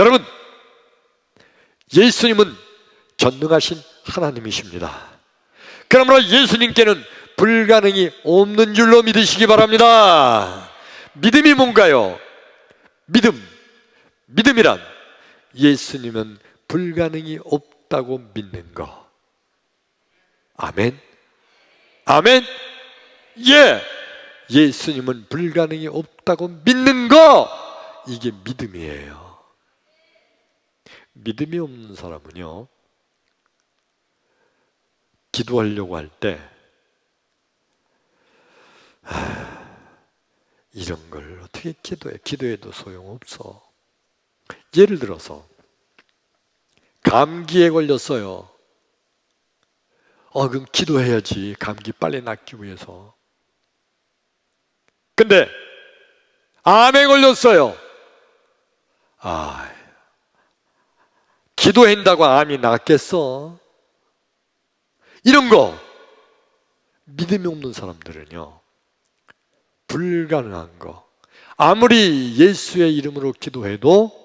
여러분, 예수님은 전능하신 하나님이십니다. 그러므로 예수님께는 불가능이 없는 줄로 믿으시기 바랍니다. 믿음이 뭔가요? 믿음이란 예수님은 불가능이 없다고 믿는 거. 아멘. 아멘. 예, 예수님은 불가능이 없다고 믿는 거, 이게 믿음이에요. 믿음이 없는 사람은요, 기도하려고 할 때 이런 걸 어떻게 기도해? 기도해도 소용없어. 예를 들어서 감기에 걸렸어요. 그럼 기도해야지, 감기 빨리 낫기 위해서. 근데 암에 걸렸어요. 기도한다고 암이 낫겠어? 이런 거 믿음이 없는 사람들은요, 불가능한 거, 아무리 예수의 이름으로 기도해도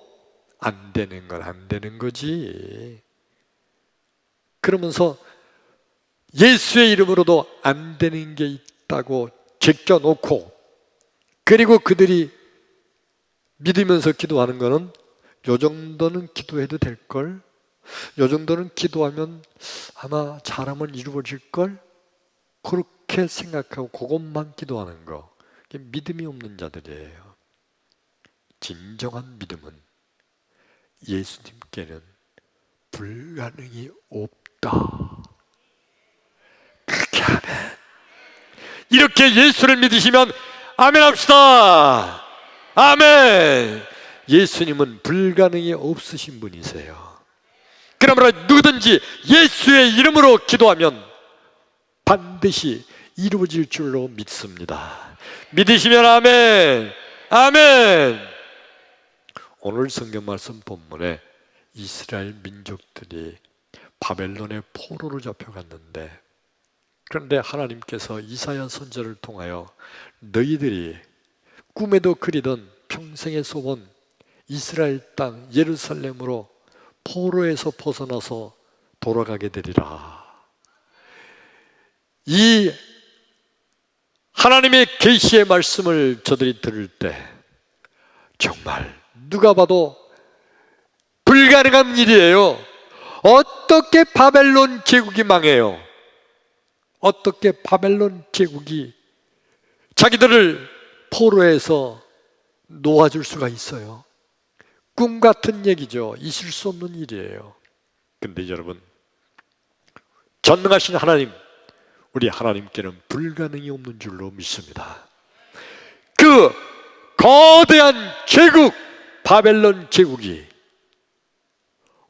안 되는 건 안 되는 거지. 그러면서 예수의 이름으로도 안 되는 게 있다고 제껴놓고, 그리고 그들이 믿으면서 기도하는 거는 요 정도는 기도해도 될걸? 요 정도는 기도하면 아마 잘하면 이루어질걸? 그렇게 생각하고 그것만 기도하는 거, 믿음이 없는 자들이에요. 진정한 믿음은 예수님께는 불가능이 없다. 그렇게 아멘. 이렇게 예수를 믿으시면 아멘 합시다. 아멘. 예수님은 불가능이 없으신 분이세요. 그러므로 누구든지 예수의 이름으로 기도하면 반드시 이루어질 줄로 믿습니다. 믿으시면 아멘. 아멘. 오늘 성경 말씀 본문에 이스라엘 민족들이 바벨론의 포로로 잡혀갔는데, 그런데 하나님께서 이사야 선지자를 통하여 너희들이 꿈에도 그리던 평생의 소원 이스라엘 땅 예루살렘으로 포로에서 벗어나서 돌아가게 되리라. 이 하나님의 계시의 말씀을 저들이 들을 때 정말 누가 봐도 불가능한 일이에요. 어떻게 바벨론 제국이 망해요? 어떻게 바벨론 제국이 자기들을 포로에서 놓아줄 수가 있어요? 꿈 같은 얘기죠. 있을 수 없는 일이에요. 근데 여러분, 전능하신 하나님, 우리 하나님께는 불가능이 없는 줄로 믿습니다. 그 거대한 제국, 바벨론 제국이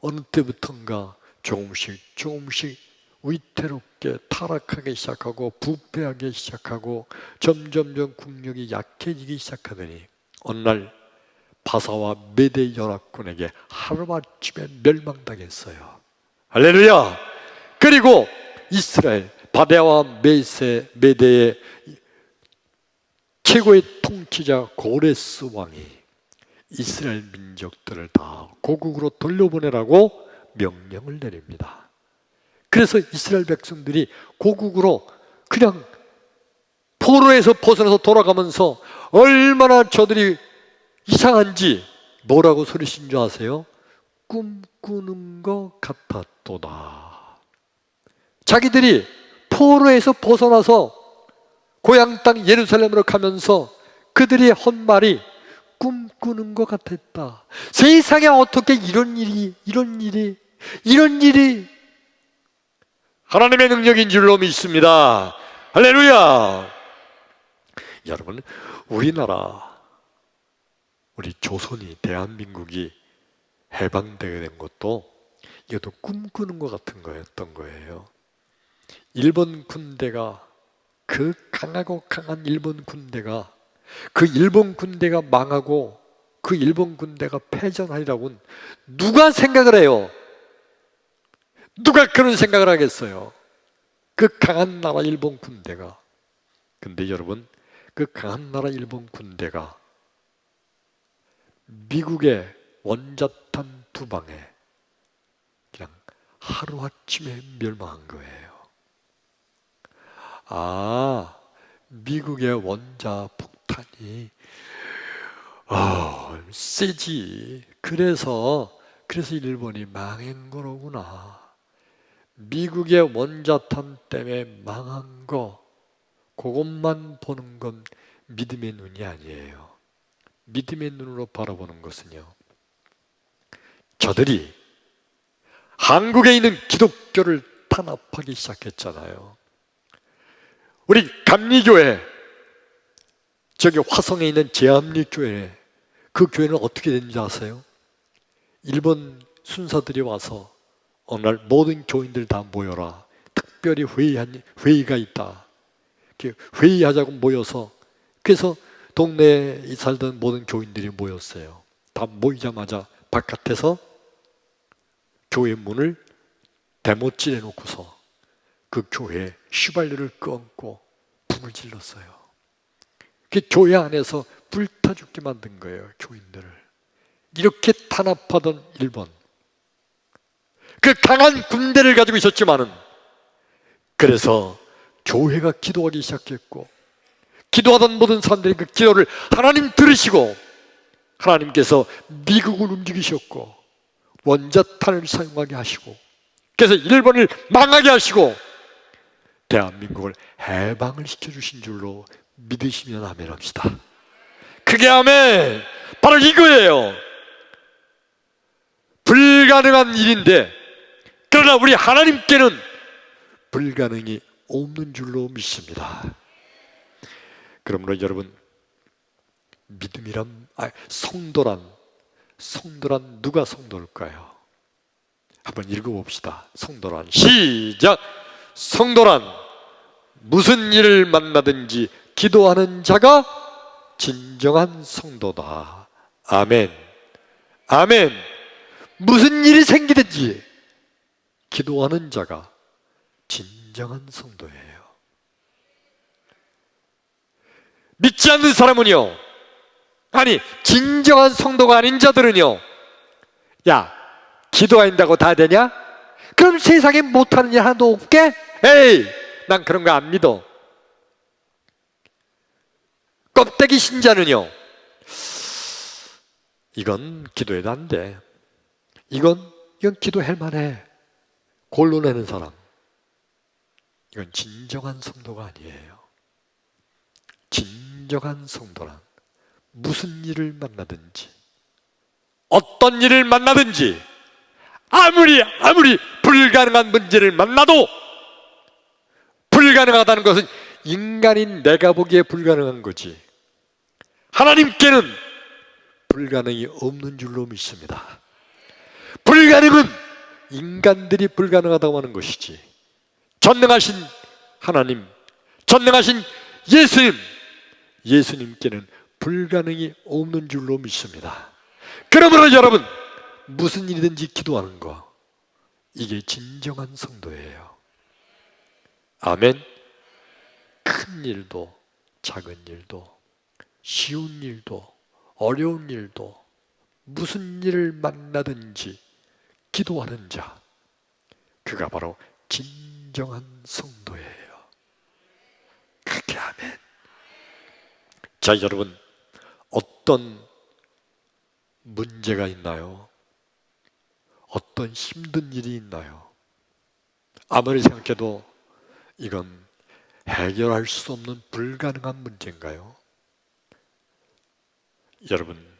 어느 때부턴가 조금씩 위태롭게 타락하기 시작하고 부패하기 시작하고 점점점 국력이 약해지기 시작하더니 어느 날 바사와 메대 연합군에게 하루아침에 멸망당했어요. 할렐루야. 그리고 이스라엘 바데와 메대의 최고의 통치자 고레스 왕이 이스라엘 민족들을 다 고국으로 돌려보내라고 명령을 내립니다. 그래서 이스라엘 백성들이 고국으로 그냥 포로에서 벗어나서 돌아가면서 얼마나 저들이 이상한지 뭐라고 소리신 줄 아세요? 꿈꾸는 것 같았도다. 자기들이 포로에서 벗어나서 고향 땅 예루살렘으로 가면서 그들이 한 말이 꿈꾸는 것 같았다. 세상에 어떻게 이런 일이 하나님의 능력인 줄로 믿습니다. 할렐루야. 여러분, 우리나라, 우리 조선이, 대한민국이 해방되게 된 것도 이것도 꿈꾸는 것 같은 거였던 거예요. 일본 군대가, 그 강하고 강한 일본 군대가, 그 일본 군대가 망하고 그 일본 군대가 패전하리라고는 누가 생각을 해요? 누가 그런 생각을 하겠어요? 그 강한 나라 일본 군대가. 근데 여러분, 그 강한 나라 일본 군대가 미국의 원자탄 두 방에 그냥 하루아침에 멸망한 거예요. 미국의 원자 폭탄이 세지. 그래서 일본이 망한 거로구나. 미국의 원자탄 때문에 망한 거, 그것만 보는 건 믿음의 눈이 아니에요. 믿음의 눈으로 바라보는 것은요, 저들이 한국에 있는 기독교를 탄압하기 시작했잖아요. 우리 감리교회, 저기 화성에 있는 제암리교회, 그 교회는 어떻게 됐는지 아세요? 일본 순사들이 와서 어느 날 모든 교인들 다 모여라. 특별히 회의가 있다. 회의하자고 모여서, 그래서 동네에 살던 모든 교인들이 모였어요. 다 모이자마자 바깥에서 교회 문을 대못질해 놓고서 그 교회에 휘발유를 끄얹고 불을 질렀어요. 그 교회 안에서 불타 죽게 만든 거예요, 교인들을. 이렇게 탄압하던 일본, 그 강한 군대를 가지고 있었지만은, 그래서 교회가 기도하기 시작했고, 기도하던 모든 사람들이 그 기도를 하나님 들으시고, 하나님께서 미국을 움직이셨고 원자탄을 사용하게 하시고, 그래서 일본을 망하게 하시고 대한민국을 해방을 시켜주신 줄로 믿으시면 아멘 합시다. 그게 아멘. 바로 이거예요. 불가능한 일인데, 그러나 우리 하나님께는 불가능이 없는 줄로 믿습니다. 그러므로 여러분, 믿음이란, 성도란 누가 성도일까요? 한번 읽어봅시다. 성도란, 시작! 성도란 무슨 일을 만나든지 기도하는 자가 진정한 성도다. 아멘. 아멘. 무슨 일이 생기든지 기도하는 자가 진정한 성도예요. 믿지 않는 사람은요, 아니 진정한 성도가 아닌 자들은요, 야, 기도한다고 다 되냐? 그럼 세상에 못하는 일 하나도 없게? 에이, 난 그런 거 안 믿어. 껍데기 신자는요, 이건 기도해도 안 돼. 이건 기도할 만해. 골라내는 사람, 이건 진정한 성도가 아니에요. 진정한 성도란 무슨 일을 만나든지, 어떤 일을 만나든지, 아무리 불가능한 문제를 만나도, 불가능하다는 것은 인간인 내가 보기에 불가능한 거지, 하나님께는 불가능이 없는 줄로 믿습니다. 불가능은 인간들이 불가능하다고 하는 것이지, 전능하신 하나님, 전능하신 예수님께는 불가능이 없는 줄로 믿습니다. 그러므로 여러분, 무슨 일이든지 기도하는 거, 이게 진정한 성도예요. 아멘. 큰 일도 작은 일도, 쉬운 일도 어려운 일도, 무슨 일을 만나든지 기도하는 자, 그가 바로 진정한 성도예요. 그게 아멘. 자, 여러분, 어떤 문제가 있나요? 어떤 힘든 일이 있나요? 아무리 생각해도 이건 해결할 수 없는 불가능한 문제인가요? 여러분,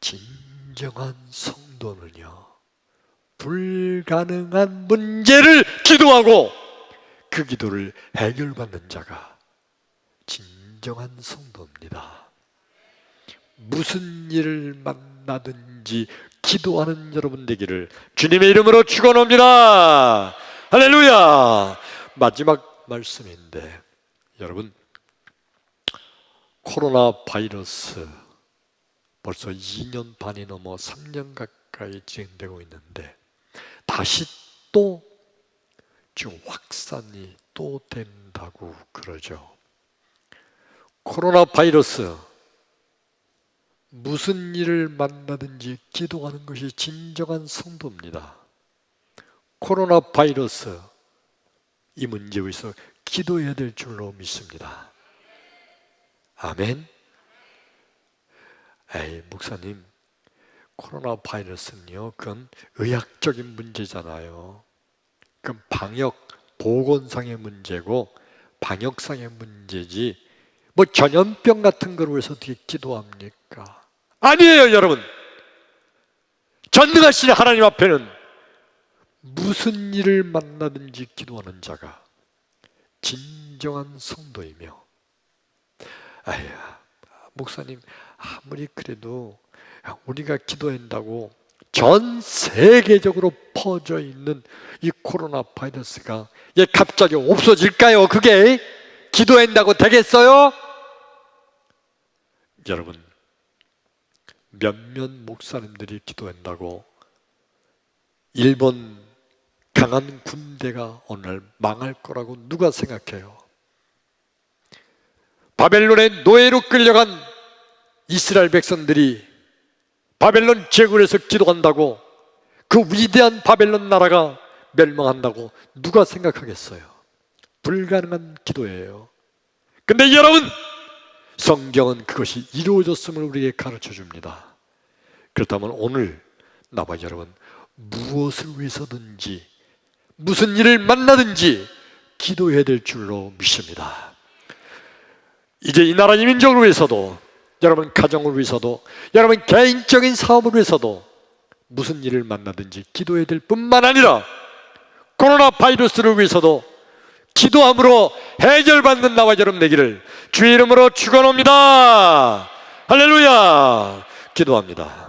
진정한 성도는요, 불가능한 문제를 기도하고 그 기도를 해결받는 자가 진정한 성도입니다. 무슨 일을 만나든지 기도하는 여러분 되기를 주님의 이름으로 축원합니다. 할렐루야. 마지막 말씀인데, 여러분, 코로나 바이러스 벌써 2년 반이 넘어 3년 가까이 진행되고 있는데, 다시 또 지금 확산이 또 된다고 그러죠. 코로나 바이러스, 무슨 일을 만나든지 기도하는 것이 진정한 성도입니다. 코로나 바이러스 이 문제에 의해서 기도해야 될 줄로 믿습니다. 아멘. 에이, 목사님, 코로나 바이러스는요, 그건 의학적인 문제잖아요. 그건 방역, 보건상의 문제고 방역상의 문제지 뭐 전염병 같은 거로 해서 어떻게 기도합니까? 아니에요, 여러분. 전능하신 하나님 앞에는 무슨 일을 만나든지 기도하는 자가 진정한 성도이며, 아야, 목사님, 아무리 그래도 우리가 기도한다고 전 세계적으로 퍼져 있는 이 코로나 바이러스가 갑자기 없어질까요? 그게 기도한다고 되겠어요? 여러분, 몇몇 목사님들이 기도한다고 일본 강한 군대가 어느 날 망할 거라고 누가 생각해요? 바벨론의 노예로 끌려간 이스라엘 백성들이 바벨론 제국에서 기도한다고 그 위대한 바벨론 나라가 멸망한다고 누가 생각하겠어요? 불가능한 기도예요. 근데 여러분, 성경은 그것이 이루어졌음을 우리에게 가르쳐 줍니다. 그렇다면 오늘 나와 여러분, 무엇을 위해서든지 무슨 일을 만나든지 기도해야 될 줄로 믿습니다. 이제 이 나라 민족을 위해서도, 여러분 가정을 위해서도, 여러분 개인적인 사업을 위해서도 무슨 일을 만나든지 기도해야 될 뿐만 아니라 코로나 바이러스를 위해서도 기도함으로 해결받는 나와 여러분 되기를 주의 이름으로 축원합니다. 할렐루야. 기도합니다.